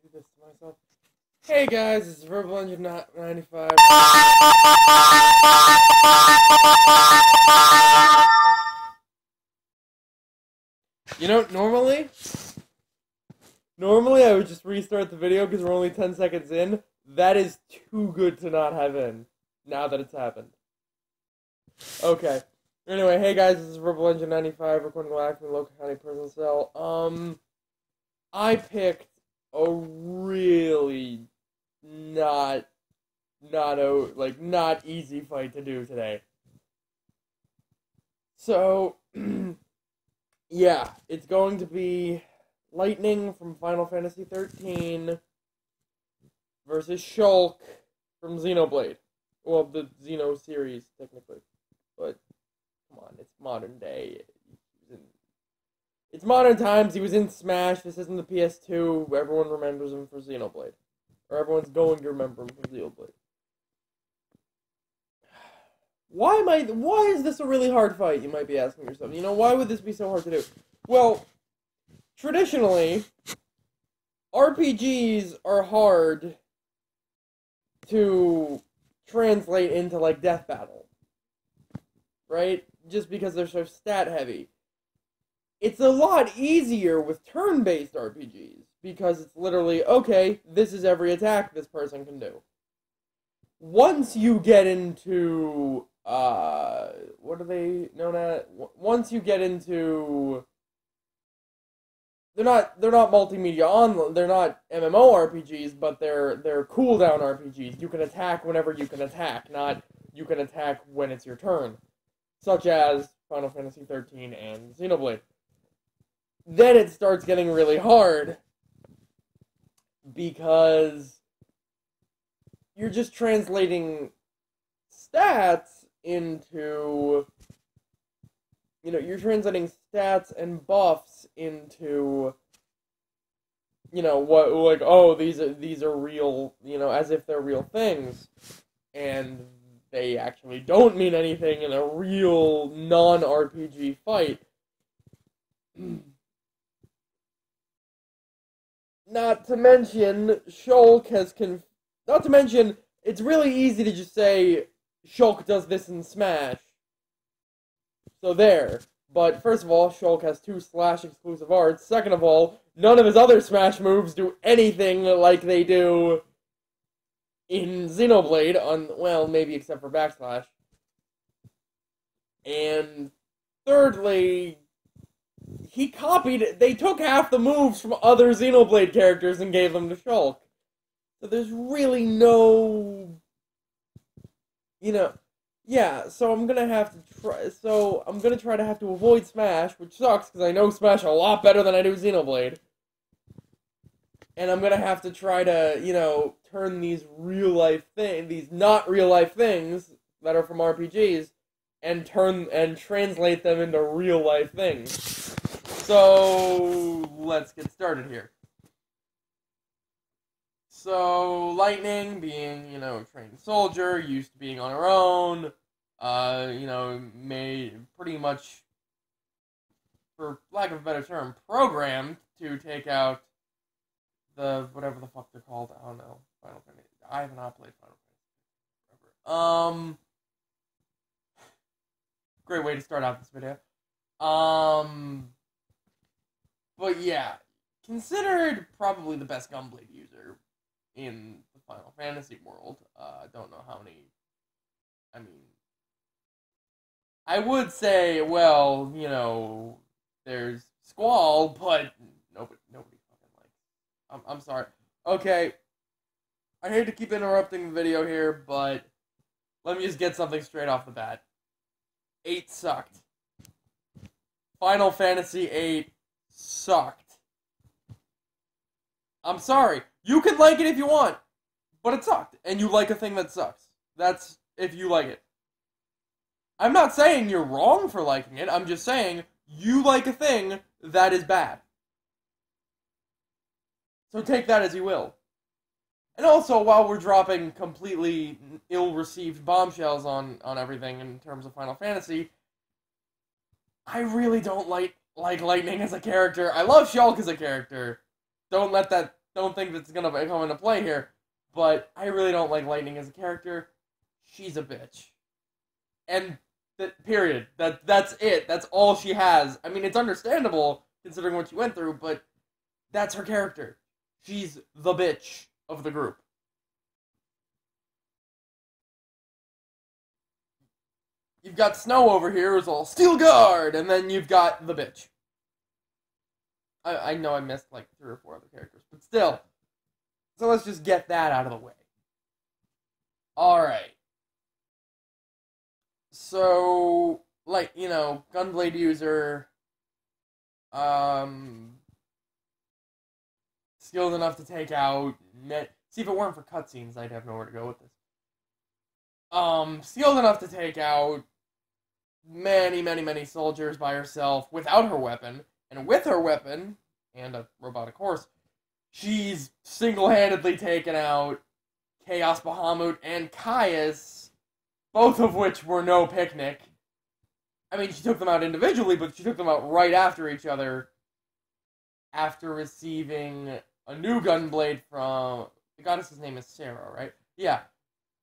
do this to myself. Hey guys, it's Verbal Engine 95. You know, normally I would just restart the video because we're only 10 seconds in. That is too good to not have in, now that it's happened. Okay. Anyway, hey guys, this is Verbal Engine 95, recording live from the local county prison cell. I picked a really not easy fight to do today. So, yeah, it's going to be Lightning from Final Fantasy 13 versus Shulk from Xenoblade. Well, the Xeno series, technically. But, come on, it's modern day. It's modern times. He was in Smash. This isn't the PS2. Everyone remembers him for Xenoblade. Or everyone's going to remember him for Xenoblade. Why is this a really hard fight, you might be asking yourself. You know, why would this be so hard to do? Well, traditionally, RPGs are hard to translate into, like, Death Battle. Right? Just because they're so stat-heavy. It's a lot easier with turn-based RPGs, because it's literally, okay, this is every attack this person can do. Once you get into, what are they known as? Once you get into, they're not multimedia they're not MMORPGs, but they're cooldown RPGs. You can attack whenever you can attack, not you can attack when it's your turn. Such as Final Fantasy 13 and Xenoblade. Then it starts getting really hard, because you're just translating stats into, you know, you're translating stats and buffs into, you know, what, like, oh, these are real, you know, as if they're real things, and they actually don't mean anything in a real non-RPG fight. Not to mention, Shulk has not to mention, it's really easy to just say, Shulk does this in Smash. So there. But first of all, Shulk has 2 Slash exclusive arts. Second of all, none of his other Smash moves do anything like they do in Xenoblade, well, maybe except for backslash. And thirdly, they took half the moves from other Xenoblade characters and gave them to Shulk. So there's really no, you know, yeah, so I'm gonna try to have to avoid Smash, which sucks, because I know Smash a lot better than I do Xenoblade. And I'm gonna have to try to, you know, turn these these not real-life things that are from RPGs, and translate them into real-life things. So, let's get started here. So, Lightning, being, you know, a trained soldier, used to being on her own, you know, made pretty much, for lack of a better term, programmed to take out the, whatever the fuck they're called, I don't know, Final Fantasy. I have not played Final Fantasy forever. Great way to start out this video. But yeah, considered probably the best Gunblade user in the Final Fantasy world. I don't know how many, I mean, I would say, well, you know, there's Squall, but nobody fucking likes. I'm sorry. Okay, I hate to keep interrupting the video here, but let me just get something straight off the bat. 8 sucked. Final Fantasy 8 sucked. I'm sorry. You can like it if you want, but it sucked, and you like a thing that sucks. That's if you like it. I'm not saying you're wrong for liking it, I'm just saying you like a thing that is bad. So take that as you will. And also, while we're dropping completely ill-received bombshells on everything in terms of Final Fantasy, I really don't like Lightning as a character. I love Shulk as a character. Don't let that don't think that's gonna come into play here, but I really don't like Lightning as a character. She's a bitch. And period. That's it. That's all she has. I mean, it's understandable considering what she went through, but that's her character. She's the bitch of the group. You've got Snow over here who's all Steel Guard, and then you've got the bitch. I know I missed like 3 or 4 other characters, but still. So let's just get that out of the way. Alright. So, like, you know, Gunblade user, skilled enough to take out, see, if it weren't for cutscenes, I'd have nowhere to go with this. Skilled enough to take out many, many, many soldiers by herself without her weapon, and with her weapon, and a robotic horse, she's single-handedly taken out Chaos Bahamut and Caius, both of which were no picnic. I mean, she took them out individually, but she took them out right after each other, after receiving a new Gunblade from... The goddess's name is Sarah, right? Yeah.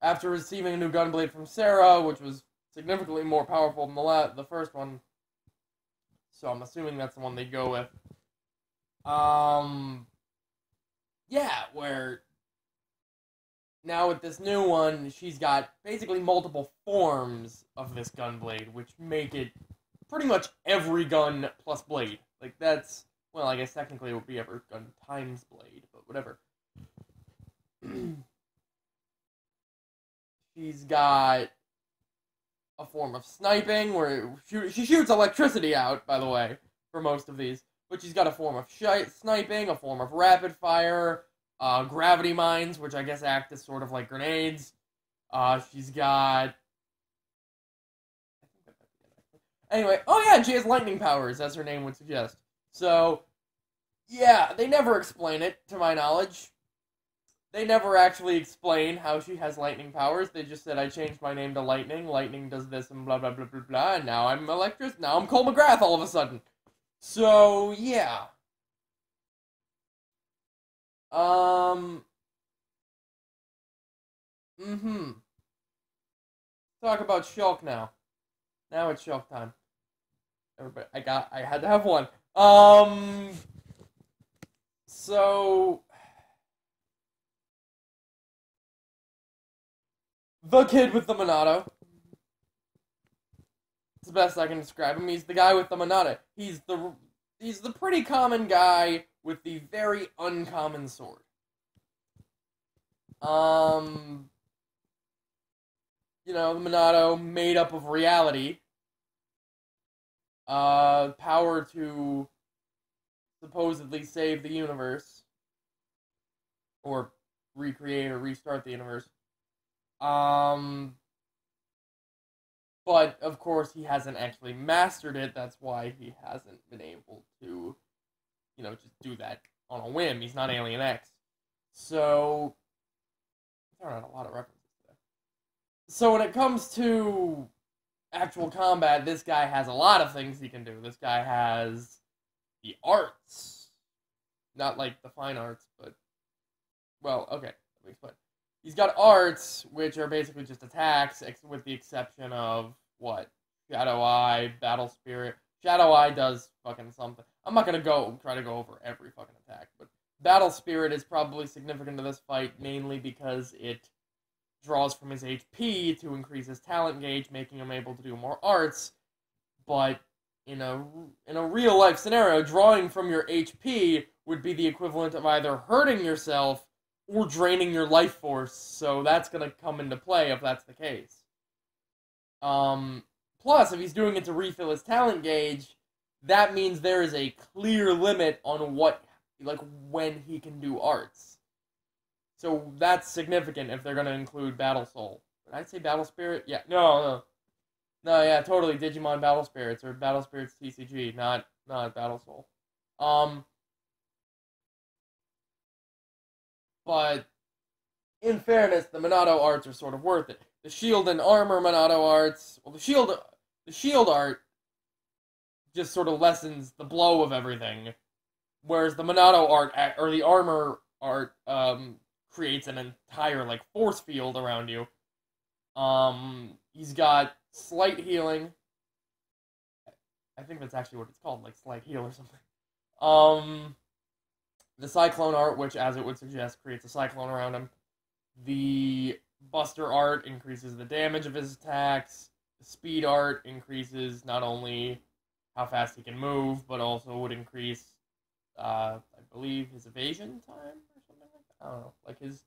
After receiving a new Gunblade from Sarah, which was significantly more powerful than the first one. So I'm assuming that's the one they go with. Yeah, where now with this new one, she's got basically multiple forms of this Gunblade, which make it pretty much every gun plus blade. Like, that's, well, I guess technically it would be every gun times blade, but whatever. She's got a form of sniping, where she shoots electricity out, by the way, for most of these. But she's got a form of sniping, a form of rapid fire, gravity mines, which I guess act as sort of like grenades. She's got... Anyway, oh yeah, she has lightning powers, as her name would suggest. So, yeah, they never explain it, to my knowledge. They never actually explain how she has lightning powers. They just said, I changed my name to Lightning. Lightning does this and blah, blah, blah, blah, blah. And now I'm Electrus. Now I'm Cole McGrath all of a sudden. So, yeah. Talk about Shulk now. Now it's Shulk time. Everybody, I had to have one. So... The kid with the Monado. It's the best I can describe him. He's the guy with the Monado. He's the pretty common guy with the very uncommon sword. You know, the Monado made up of reality. Power to supposedly save the universe. Or recreate or restart the universe. But, of course, he hasn't actually mastered it. That's why he hasn't been able to, you know, just do that on a whim. He's not Alien X. So, there are a lot of references there. So, when it comes to actual combat, this guy has a lot of things he can do. This guy has the arts. Not like the fine arts, but, well, okay, let me explain. He's got arts, which are basically just attacks, with the exception of, what? Shadow Eye, Battle Spirit. Shadow Eye does fucking something. I'm not gonna try to go over every fucking attack, but Battle Spirit is probably significant to this fight, mainly because it draws from his HP to increase his talent gauge, making him able to do more arts, but in a real-life scenario, drawing from your HP would be the equivalent of either hurting yourself or draining your life force, so that's gonna come into play if that's the case. Plus, if he's doing it to refill his talent gauge, that means there is a clear limit on when he can do arts. So that's significant if they're gonna include Battle Soul. Did I say Battle Spirit? Yeah, no, yeah, totally, Digimon Battle Spirits, or Battle Spirits TCG, not Battle Soul. But, in fairness, the Monado arts are sort of worth it. The shield and armor Monado arts, well, the shield art just sort of lessens the blow of everything, whereas the Monado art, or the armor art creates an entire like force field around you. He's got slight healing. I think that's actually what it's called, like slight heal or something. The cyclone art, which as it would suggest, creates a cyclone around him. The Buster art increases the damage of his attacks. The speed art increases not only how fast he can move, but also would increase, I believe, his evasion time or something like that. I don't know, like his.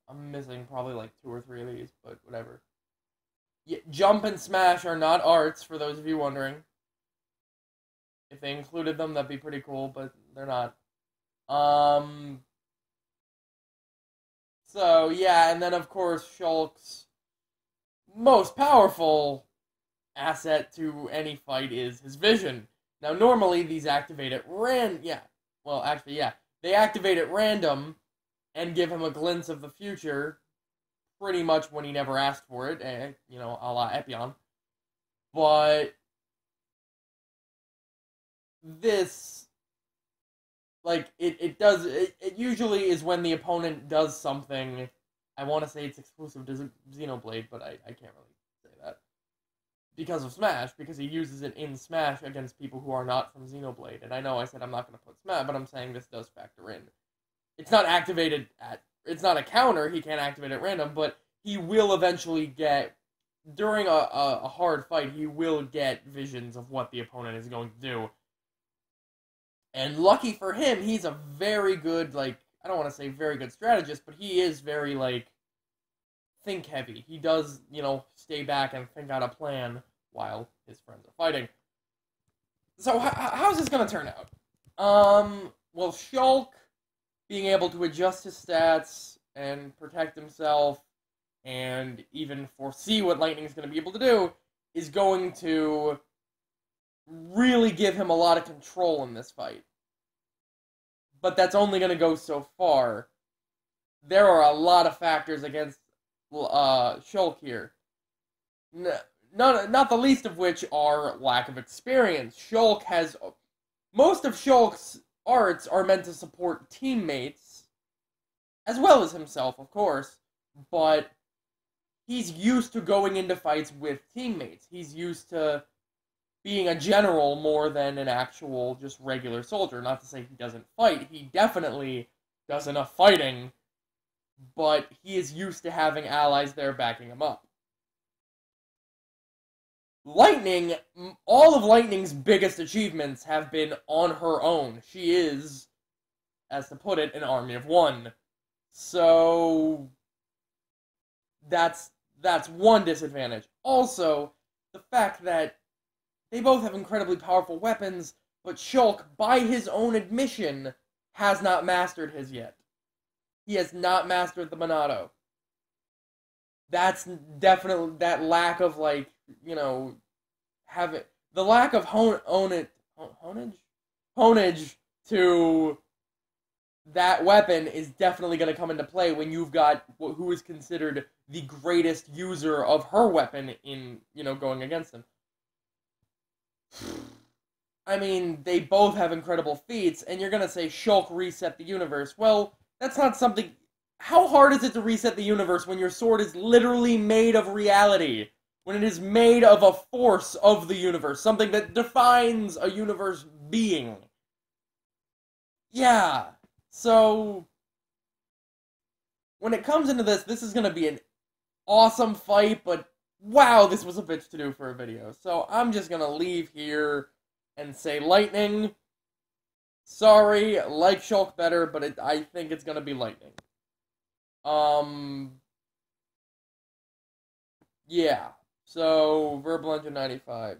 I'm missing probably like 2 or 3 of these, but whatever. Yeah, jump and smash are not arts, for those of you wondering. If they included them, that'd be pretty cool, but they're not. So, yeah, and then, of course, Shulk's most powerful asset to any fight is his vision. Now, normally, these activate at they activate at random and give him a glimpse of the future, pretty much when he never asked for it, a la Epion. But this, like, it usually is when the opponent does something. I want to say it's exclusive to Xenoblade, but I can't really say that. Because of Smash, because he uses it in Smash against people who are not from Xenoblade. And I know I said I'm not going to put Smash, but I'm saying this does factor in. It's not activated it's not a counter, he can't activate at random, but he will eventually get, during a hard fight, he will get visions of what the opponent is going to do. And lucky for him, he's a very good, like, I don't want to say very good strategist, but he is very, like, think heavy. He does, stay back and think out a plan while his friends are fighting. So how's this going to turn out? Well, Shulk being able to adjust his stats and protect himself and even foresee what Lightning's going to be able to do is going to really give him a lot of control in this fight. But that's only going to go so far. There are a lot of factors against Shulk here. Not the least of which are lack of experience. Most of Shulk's arts are meant to support teammates, as well as himself, of course, but he's used to going into fights with teammates. He's used to being a general more than an actual just regular soldier. Not to say he doesn't fight. He definitely does enough fighting, but he is used to having allies there backing him up. Lightning, all of Lightning's biggest achievements have been on her own. She is, as to put it, an army of one. So that's one disadvantage. Also, the fact that they both have incredibly powerful weapons, but Shulk, by his own admission, has not mastered his yet. He has not mastered the Monado. That's definitely that lack of, like, the lack of honage to that weapon is definitely going to come into play when you've got who is considered the greatest user of her weapon in, going against him. I mean, they both have incredible feats, and you're going to say Shulk reset the universe. Well, that's not something. How hard is it to reset the universe when your sword is literally made of reality? When it is made of a force of the universe, something that defines a universe being. Yeah, so when it comes into this is going to be an awesome fight, but wow, this was a bitch to do for a video. So I'm just going to leave here and say Lightning. Sorry, like Shulk better, but I think it's going to be Lightning. Yeah. So, Verbal Engine 95.